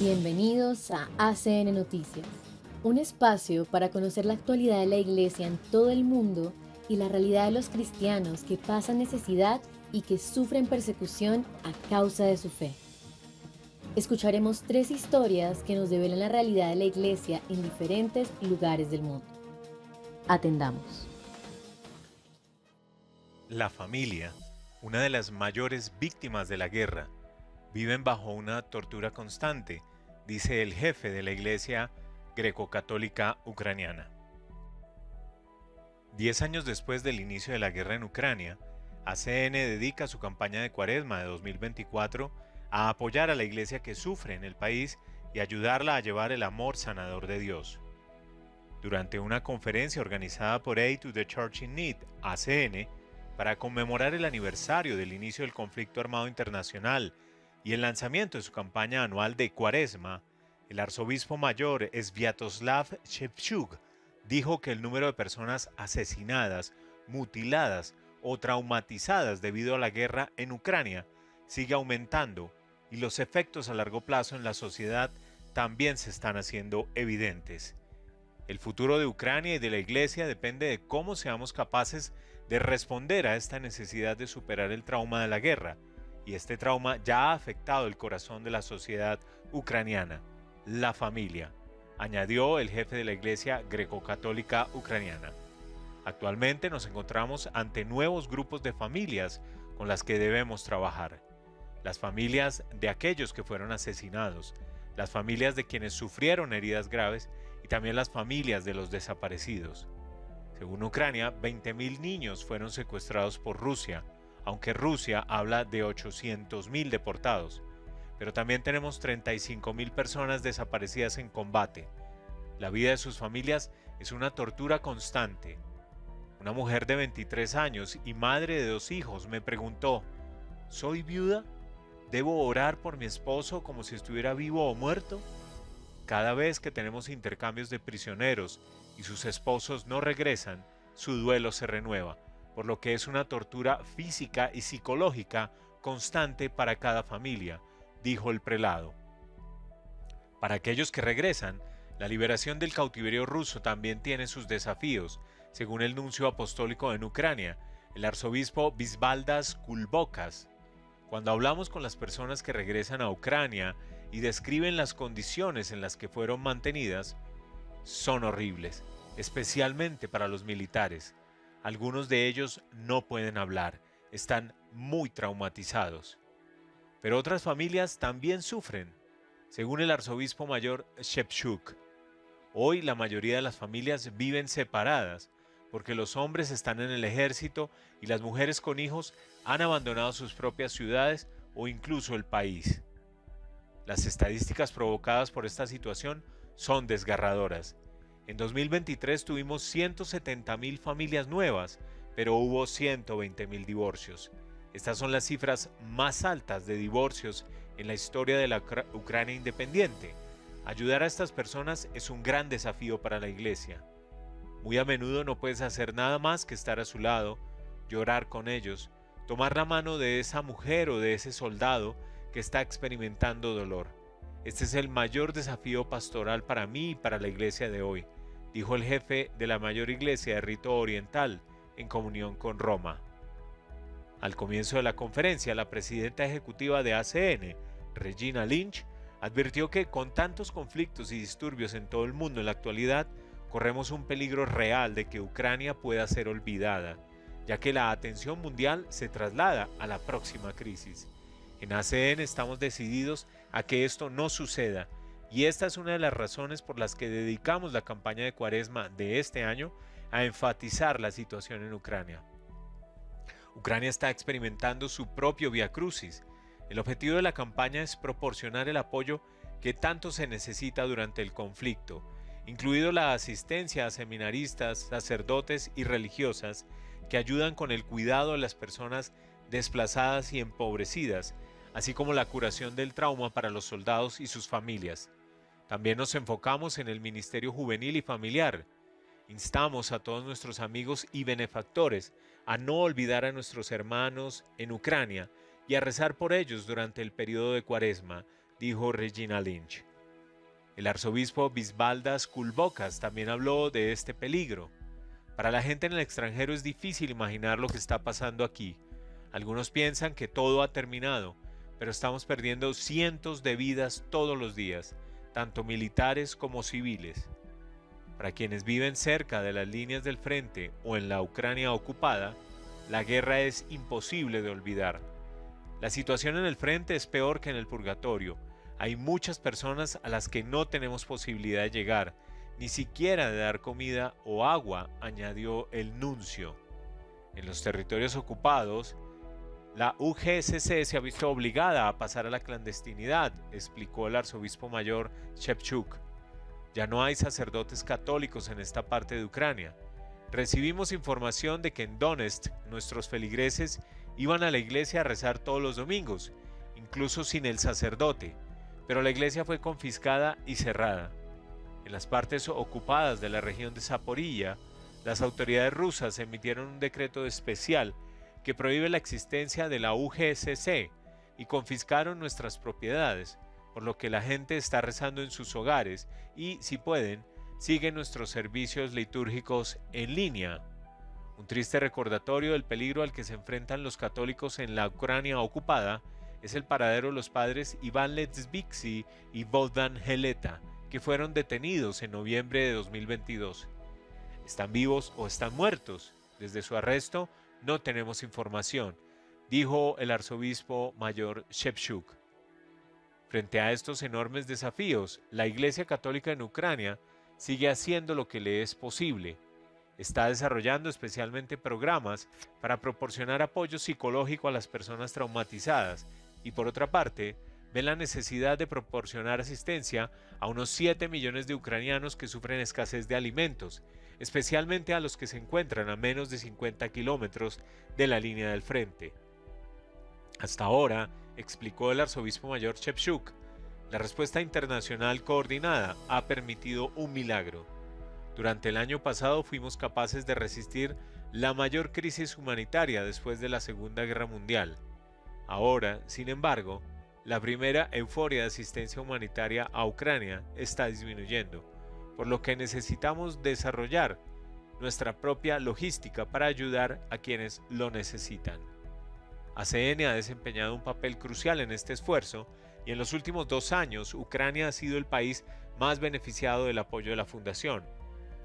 Bienvenidos a ACN Noticias, un espacio para conocer la actualidad de la Iglesia en todo el mundo y la realidad de los cristianos que pasan necesidad y que sufren persecución a causa de su fe. Escucharemos 3 historias que nos develan la realidad de la Iglesia en diferentes lugares del mundo. Atendamos. La familia, una de las mayores víctimas de la guerra, viven bajo una tortura constante, dice el jefe de la Iglesia greco-católica ucraniana. 10 años después del inicio de la guerra en Ucrania, ACN dedica su campaña de Cuaresma de 2024 a apoyar a la Iglesia que sufre en el país y ayudarla a llevar el amor sanador de Dios. Durante una conferencia organizada por Aid to the Church in Need, ACN, para conmemorar el aniversario del inicio del conflicto armado internacional y el lanzamiento de su campaña anual de Cuaresma, el arzobispo mayor Sviatoslav Shevchuk dijo que el número de personas asesinadas, mutiladas o traumatizadas debido a la guerra en Ucrania sigue aumentando y los efectos a largo plazo en la sociedad también se están haciendo evidentes. El futuro de Ucrania y de la Iglesia depende de cómo seamos capaces de responder a esta necesidad de superar el trauma de la guerra, y este trauma ya ha afectado el corazón de la sociedad ucraniana, la familia, añadió el jefe de la Iglesia greco-católica ucraniana. Actualmente nos encontramos ante nuevos grupos de familias con las que debemos trabajar. Las familias de aquellos que fueron asesinados, las familias de quienes sufrieron heridas graves y también las familias de los desaparecidos. Según Ucrania, 20.000 niños fueron secuestrados por Rusia, aunque Rusia habla de 800.000 deportados. Pero también tenemos 35.000 personas desaparecidas en combate. La vida de sus familias es una tortura constante. Una mujer de 23 años y madre de 2 hijos me preguntó: ¿soy viuda? ¿Debo orar por mi esposo como si estuviera vivo o muerto? Cada vez que tenemos intercambios de prisioneros y sus esposos no regresan, su duelo se renueva, por lo que es una tortura física y psicológica constante para cada familia, dijo el prelado. Para aquellos que regresan, la liberación del cautiverio ruso también tiene sus desafíos, según el nuncio apostólico en Ucrania, el arzobispo Visvaldas Kulbokas. Cuando hablamos con las personas que regresan a Ucrania y describen las condiciones en las que fueron mantenidas, son horribles, especialmente para los militares. Algunos de ellos no pueden hablar, están muy traumatizados. Pero otras familias también sufren, según el arzobispo mayor Shevchuk. Hoy la mayoría de las familias viven separadas porque los hombres están en el ejército y las mujeres con hijos han abandonado sus propias ciudades o incluso el país. Las estadísticas provocadas por esta situación son desgarradoras. En 2023 tuvimos 170.000 familias nuevas, pero hubo 120.000 divorcios. Estas son las cifras más altas de divorcios en la historia de la Ucrania independiente. Ayudar a estas personas es un gran desafío para la Iglesia. Muy a menudo no puedes hacer nada más que estar a su lado, llorar con ellos, tomar la mano de esa mujer o de ese soldado que está experimentando dolor. Este es el mayor desafío pastoral para mí y para la Iglesia de hoy, dijo el jefe de la mayor iglesia de rito oriental en comunión con Roma. Al comienzo de la conferencia, la presidenta ejecutiva de ACN, Regina Lynch, advirtió que con tantos conflictos y disturbios en todo el mundo en la actualidad, corremos un peligro real de que Ucrania pueda ser olvidada, ya que la atención mundial se traslada a la próxima crisis. En ACN estamos decididos a que esto no suceda, y esta es una de las razones por las que dedicamos la campaña de Cuaresma de este año a enfatizar la situación en Ucrania. Ucrania está experimentando su propio Vía Crucis. El objetivo de la campaña es proporcionar el apoyo que tanto se necesita durante el conflicto, incluido la asistencia a seminaristas, sacerdotes y religiosas que ayudan con el cuidado de las personas desplazadas y empobrecidas, así como la curación del trauma para los soldados y sus familias. También nos enfocamos en el ministerio juvenil y familiar. Instamos a todos nuestros amigos y benefactores a no olvidar a nuestros hermanos en Ucrania y a rezar por ellos durante el periodo de Cuaresma, dijo Regina Lynch. El arzobispo Visvaldas Kulbokas también habló de este peligro. Para la gente en el extranjero es difícil imaginar lo que está pasando aquí. Algunos piensan que todo ha terminado, pero estamos perdiendo cientos de vidas todos los días, tanto militares como civiles. Para quienes viven cerca de las líneas del frente o en la Ucrania ocupada, la guerra es imposible de olvidar. La situación en el frente es peor que en el purgatorio. Hay muchas personas a las que no tenemos posibilidad de llegar, ni siquiera de dar comida o agua, añadió el nuncio. En los territorios ocupados, la UGSC se ha visto obligada a pasar a la clandestinidad, explicó el arzobispo mayor Shevchuk. Ya no hay sacerdotes católicos en esta parte de Ucrania. Recibimos información de que en Donetsk nuestros feligreses iban a la iglesia a rezar todos los domingos, incluso sin el sacerdote, pero la iglesia fue confiscada y cerrada. En las partes ocupadas de la región de Zaporilla, las autoridades rusas emitieron un decreto especial que prohíbe la existencia de la UGSC y confiscaron nuestras propiedades, por lo que la gente está rezando en sus hogares y, si pueden, siguen nuestros servicios litúrgicos en línea. Un triste recordatorio del peligro al que se enfrentan los católicos en la Ucrania ocupada es el paradero de los padres Iván Letsvitsky y Bogdan Heleta, que fueron detenidos en noviembre de 2022. ¿Están vivos o están muertos? Desde su arresto no tenemos información, dijo el arzobispo mayor Shevchuk. Frente a estos enormes desafíos, la Iglesia Católica en Ucrania sigue haciendo lo que le es posible. Está desarrollando especialmente programas para proporcionar apoyo psicológico a las personas traumatizadas y, por otra parte, ve la necesidad de proporcionar asistencia a unos 7 millones de ucranianos que sufren escasez de alimentos, especialmente a los que se encuentran a menos de 50 kilómetros de la línea del frente. Hasta ahora, explicó el arzobispo mayor Shevchuk, la respuesta internacional coordinada ha permitido un milagro. Durante el año pasado fuimos capaces de resistir la mayor crisis humanitaria después de la Segunda Guerra Mundial. Ahora, sin embargo, la primera euforia de asistencia humanitaria a Ucrania está disminuyendo, por lo que necesitamos desarrollar nuestra propia logística para ayudar a quienes lo necesitan. ACN ha desempeñado un papel crucial en este esfuerzo y en los últimos 2 años Ucrania ha sido el país más beneficiado del apoyo de la Fundación.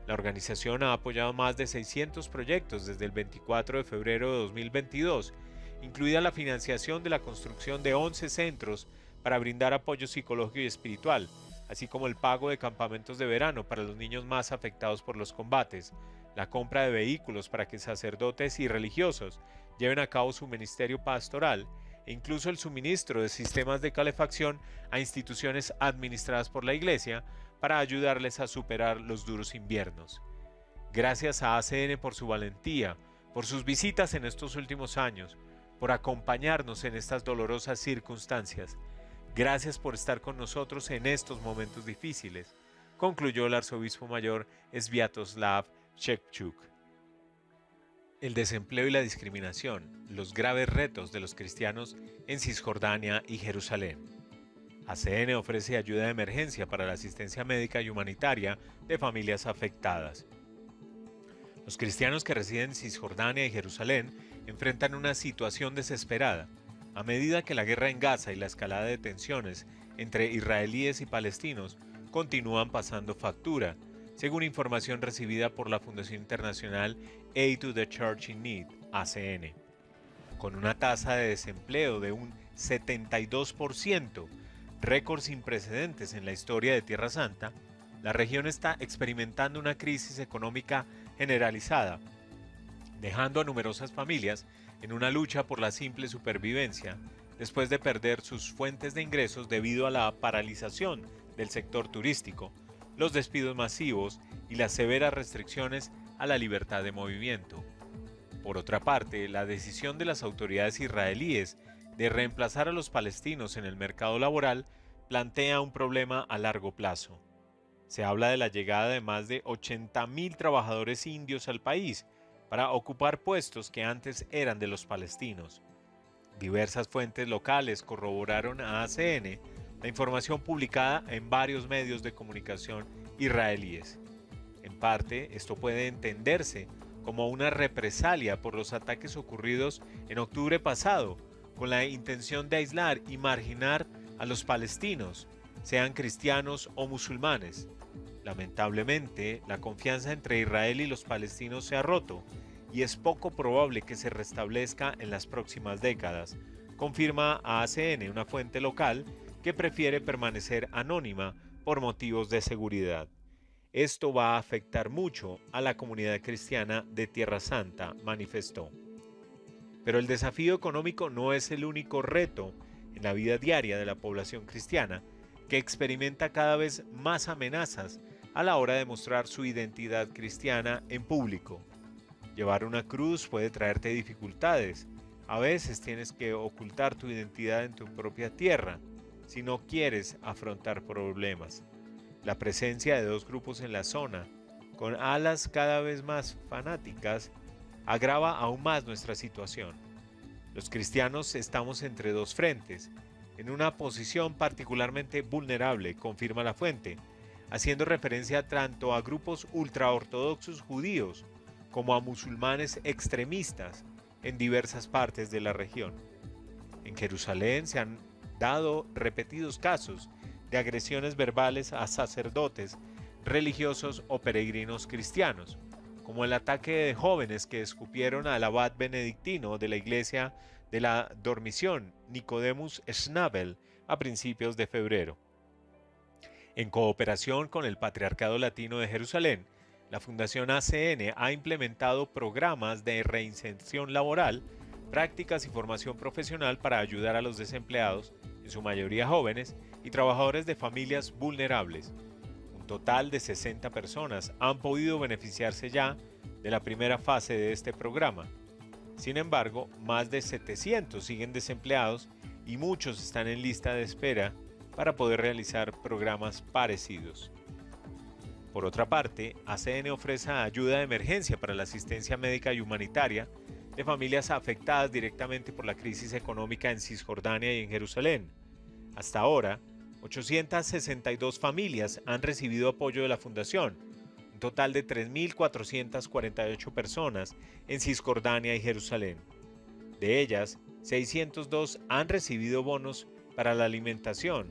La organización ha apoyado más de 600 proyectos desde el 24 de febrero de 2022, incluida la financiación de la construcción de 11 centros para brindar apoyo psicológico y espiritual, así como el pago de campamentos de verano para los niños más afectados por los combates, la compra de vehículos para que sacerdotes y religiosos lleven a cabo su ministerio pastoral e incluso el suministro de sistemas de calefacción a instituciones administradas por la Iglesia para ayudarles a superar los duros inviernos. Gracias a ACN por su valentía, por sus visitas en estos últimos años, por acompañarnos en estas dolorosas circunstancias. Gracias por estar con nosotros en estos momentos difíciles, concluyó el arzobispo mayor Sviatoslav Shevchuk. El desempleo y la discriminación, los graves retos de los cristianos en Cisjordania y Jerusalén. ACN ofrece ayuda de emergencia para la asistencia médica y humanitaria de familias afectadas. Los cristianos que residen en Cisjordania y Jerusalén enfrentan una situación desesperada, a medida que la guerra en Gaza y la escalada de tensiones entre israelíes y palestinos continúan pasando factura, según información recibida por la Fundación Internacional Aid to the Church in Need, ACN. Con una tasa de desempleo de un 72%, récord sin precedentes en la historia de Tierra Santa, la región está experimentando una crisis económica generalizada, dejando a numerosas familias en una lucha por la simple supervivencia después de perder sus fuentes de ingresos debido a la paralización del sector turístico, los despidos masivos y las severas restricciones a la libertad de movimiento. Por otra parte, la decisión de las autoridades israelíes de reemplazar a los palestinos en el mercado laboral plantea un problema a largo plazo. Se habla de la llegada de más de 80.000 trabajadores indios al país para ocupar puestos que antes eran de los palestinos. Diversas fuentes locales corroboraron a ACN la información publicada en varios medios de comunicación israelíes. En parte, esto puede entenderse como una represalia por los ataques ocurridos en octubre pasado, con la intención de aislar y marginar a los palestinos, sean cristianos o musulmanes. Lamentablemente, la confianza entre Israel y los palestinos se ha roto y es poco probable que se restablezca en las próximas décadas, confirma a ACN, una fuente local que prefiere permanecer anónima por motivos de seguridad. Esto va a afectar mucho a la comunidad cristiana de Tierra Santa, manifestó. Pero el desafío económico no es el único reto en la vida diaria de la población cristiana, que experimenta cada vez más amenazas a la hora de mostrar su identidad cristiana en público. Llevar una cruz puede traerte dificultades. A veces tienes que ocultar tu identidad en tu propia tierra si no quieres afrontar problemas. La presencia de dos grupos en la zona, con alas cada vez más fanáticas, agrava aún más nuestra situación. Los cristianos estamos entre dos frentes, en una posición particularmente vulnerable, confirma la fuente, haciendo referencia tanto a grupos ultraortodoxos judíos como a musulmanes extremistas en diversas partes de la región. En Jerusalén se han dado repetidos casos de agresiones verbales a sacerdotes, religiosos o peregrinos cristianos, como el ataque de jóvenes que escupieron al abad benedictino de la iglesia de la Dormición, Nicodemus Schnabel, a principios de febrero. En cooperación con el Patriarcado Latino de Jerusalén, la Fundación ACN ha implementado programas de reinserción laboral, prácticas y formación profesional para ayudar a los desempleados, en su mayoría jóvenes, y trabajadores de familias vulnerables. Un total de 60 personas han podido beneficiarse ya de la primera fase de este programa. Sin embargo, más de 700 siguen desempleados y muchos están en lista de espera para poder realizar programas parecidos. Por otra parte, ACN ofrece ayuda de emergencia para la asistencia médica y humanitaria de familias afectadas directamente por la crisis económica en Cisjordania y en Jerusalén. Hasta ahora, 862 familias han recibido apoyo de la Fundación, un total de 3.448 personas en Cisjordania y Jerusalén. De ellas, 602 han recibido bonos para la alimentación,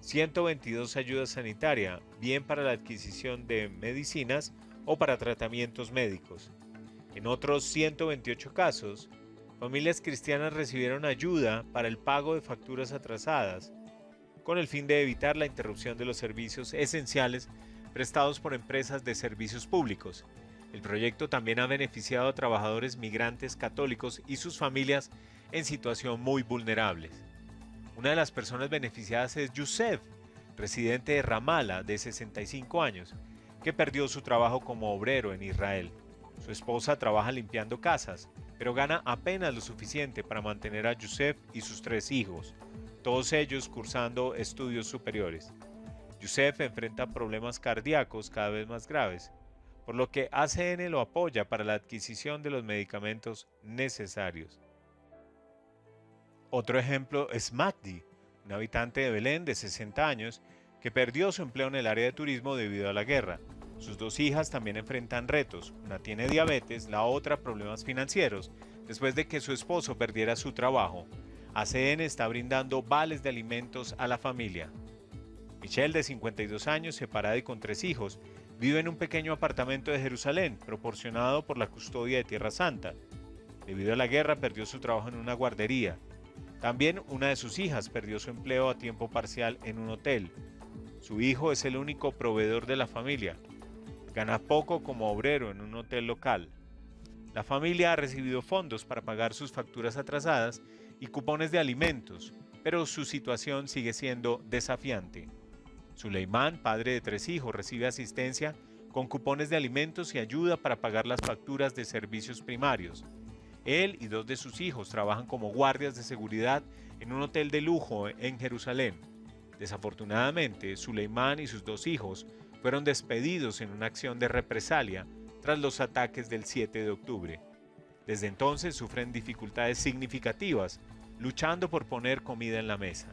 122 ayuda sanitaria, bien para la adquisición de medicinas o para tratamientos médicos. En otros 128 casos, familias cristianas recibieron ayuda para el pago de facturas atrasadas, con el fin de evitar la interrupción de los servicios esenciales prestados por empresas de servicios públicos. El proyecto también ha beneficiado a trabajadores migrantes católicos y sus familias en situación muy vulnerables. Una de las personas beneficiadas es Yusef, residente de Ramallah de 65 años, que perdió su trabajo como obrero en Israel. Su esposa trabaja limpiando casas, pero gana apenas lo suficiente para mantener a Yusef y sus 3 hijos, todos ellos cursando estudios superiores. Yusef enfrenta problemas cardíacos cada vez más graves, por lo que ACN lo apoya para la adquisición de los medicamentos necesarios. Otro ejemplo es Magdi, un habitante de Belén de 60 años que perdió su empleo en el área de turismo debido a la guerra. Sus 2 hijas también enfrentan retos, una tiene diabetes, la otra problemas financieros, después de que su esposo perdiera su trabajo. ACN está brindando vales de alimentos a la familia. Michelle, de 52 años, separada y con 3 hijos, vive en un pequeño apartamento de Jerusalén, proporcionado por la custodia de Tierra Santa. Debido a la guerra, perdió su trabajo en una guardería. También una de sus hijas perdió su empleo a tiempo parcial en un hotel. Su hijo es el único proveedor de la familia. Gana poco como obrero en un hotel local. La familia ha recibido fondos para pagar sus facturas atrasadas y cupones de alimentos, pero su situación sigue siendo desafiante. Suleimán, padre de 3 hijos, recibe asistencia con cupones de alimentos y ayuda para pagar las facturas de servicios primarios. Él y 2 de sus hijos trabajan como guardias de seguridad en un hotel de lujo en Jerusalén. Desafortunadamente, Suleimán y sus 2 hijos fueron despedidos en una acción de represalia tras los ataques del 7 de octubre. Desde entonces sufren dificultades significativas, luchando por poner comida en la mesa.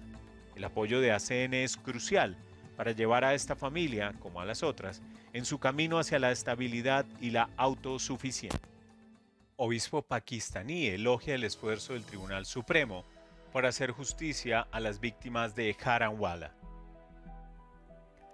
El apoyo de ACN es crucial para llevar a esta familia, como a las otras, en su camino hacia la estabilidad y la autosuficiencia. Obispo pakistaní elogia el esfuerzo del Tribunal Supremo por hacer justicia a las víctimas de Jaranwala.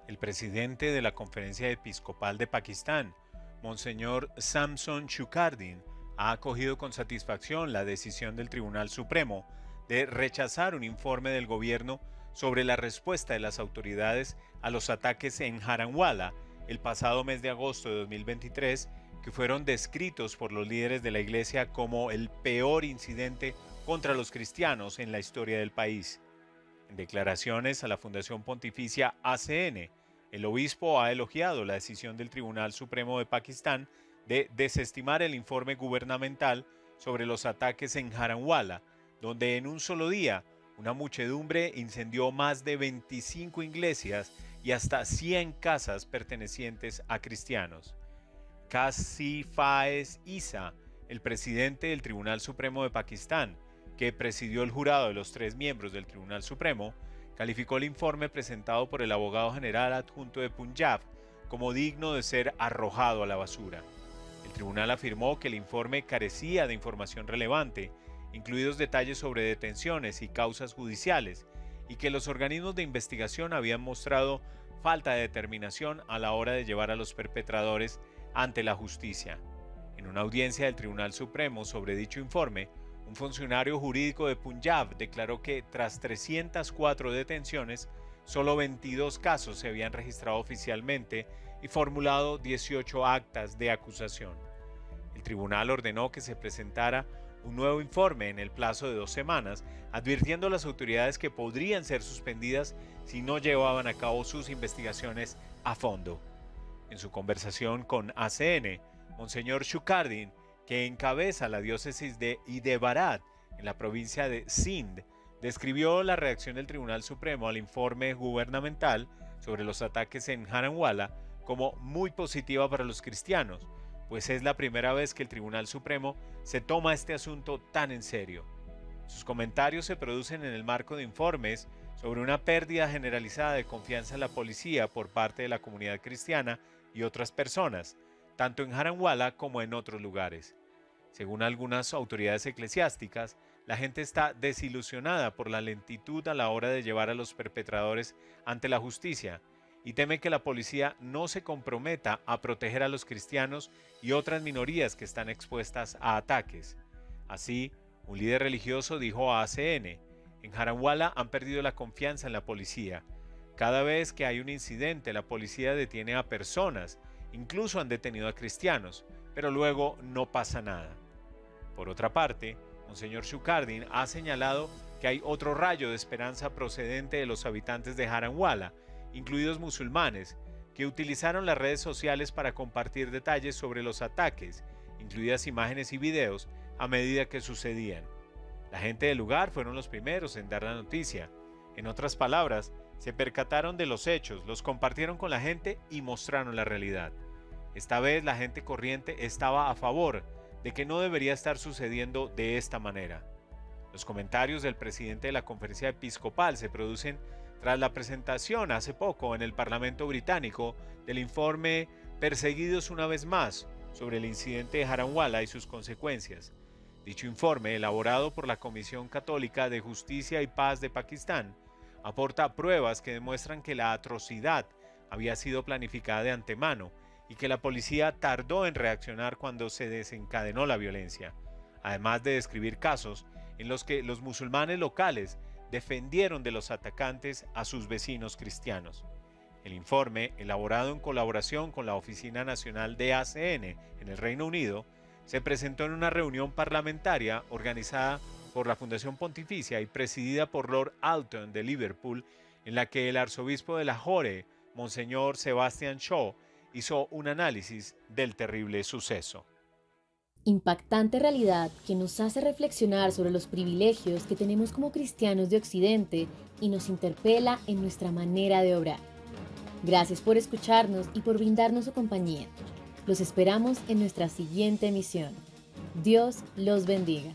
El presidente de la Conferencia Episcopal de Pakistán, Monseñor Samson Shukardin, ha acogido con satisfacción la decisión del Tribunal Supremo de rechazar un informe del gobierno sobre la respuesta de las autoridades a los ataques en Jaranwala el pasado mes de agosto de 2023, que fueron descritos por los líderes de la Iglesia como el peor incidente contra los cristianos en la historia del país. En declaraciones a la Fundación Pontificia ACN, el obispo ha elogiado la decisión del Tribunal Supremo de Pakistán de desestimar el informe gubernamental sobre los ataques en Jaranwala, donde en un solo día una muchedumbre incendió más de 25 iglesias y hasta 100 casas pertenecientes a cristianos. Qazi Faiz Issa, el presidente del Tribunal Supremo de Pakistán, que presidió el jurado de los 3 miembros del Tribunal Supremo, calificó el informe presentado por el abogado general adjunto de Punjab como digno de ser arrojado a la basura. El tribunal afirmó que el informe carecía de información relevante, incluidos detalles sobre detenciones y causas judiciales, y que los organismos de investigación habían mostrado falta de determinación a la hora de llevar a los perpetradores ante la justicia. En una audiencia del Tribunal Supremo sobre dicho informe, un funcionario jurídico de Punjab declaró que tras 304 detenciones, solo 22 casos se habían registrado oficialmente y formulado 18 actas de acusación. El tribunal ordenó que se presentara un nuevo informe en el plazo de 2 semanas, advirtiendo a las autoridades que podrían ser suspendidas si no llevaban a cabo sus investigaciones a fondo. En su conversación con ACN, Monseñor Shukardin, que encabeza la diócesis de Hyderabad, en la provincia de Sindh, describió la reacción del Tribunal Supremo al informe gubernamental sobre los ataques en Jaranwala como muy positiva para los cristianos, pues es la primera vez que el Tribunal Supremo se toma este asunto tan en serio. Sus comentarios se producen en el marco de informes sobre una pérdida generalizada de confianza en la policía por parte de la comunidad cristiana y otras personas, tanto en Jaranwala como en otros lugares. Según algunas autoridades eclesiásticas, la gente está desilusionada por la lentitud a la hora de llevar a los perpetradores ante la justicia y teme que la policía no se comprometa a proteger a los cristianos y otras minorías que están expuestas a ataques. Así, un líder religioso dijo a ACN: en Jaranwala han perdido la confianza en la policía. Cada vez que hay un incidente, la policía detiene a personas, incluso han detenido a cristianos, pero luego no pasa nada. Por otra parte, Monseñor Shukardin ha señalado que hay otro rayo de esperanza procedente de los habitantes de Jaranwala, incluidos musulmanes, que utilizaron las redes sociales para compartir detalles sobre los ataques, incluidas imágenes y videos, a medida que sucedían. La gente del lugar fueron los primeros en dar la noticia. En otras palabras, se percataron de los hechos, los compartieron con la gente y mostraron la realidad. Esta vez la gente corriente estaba a favor de que no debería estar sucediendo de esta manera. Los comentarios del presidente de la Conferencia Episcopal se producen tras la presentación hace poco en el Parlamento británico del informe Perseguidos una vez más sobre el incidente de Jaranwala y sus consecuencias. Dicho informe, elaborado por la Comisión Católica de Justicia y Paz de Pakistán, aporta pruebas que demuestran que la atrocidad había sido planificada de antemano y que la policía tardó en reaccionar cuando se desencadenó la violencia, además de describir casos en los que los musulmanes locales defendieron de los atacantes a sus vecinos cristianos. El informe, elaborado en colaboración con la Oficina Nacional de ACN en el Reino Unido, se presentó en una reunión parlamentaria organizada por la Fundación Pontificia y presidida por Lord Alton de Liverpool, en la que el arzobispo de Lahore, Monseñor Sebastian Shaw, hizo un análisis del terrible suceso. Impactante realidad que nos hace reflexionar sobre los privilegios que tenemos como cristianos de Occidente y nos interpela en nuestra manera de obrar. Gracias por escucharnos y por brindarnos su compañía. Los esperamos en nuestra siguiente emisión. Dios los bendiga.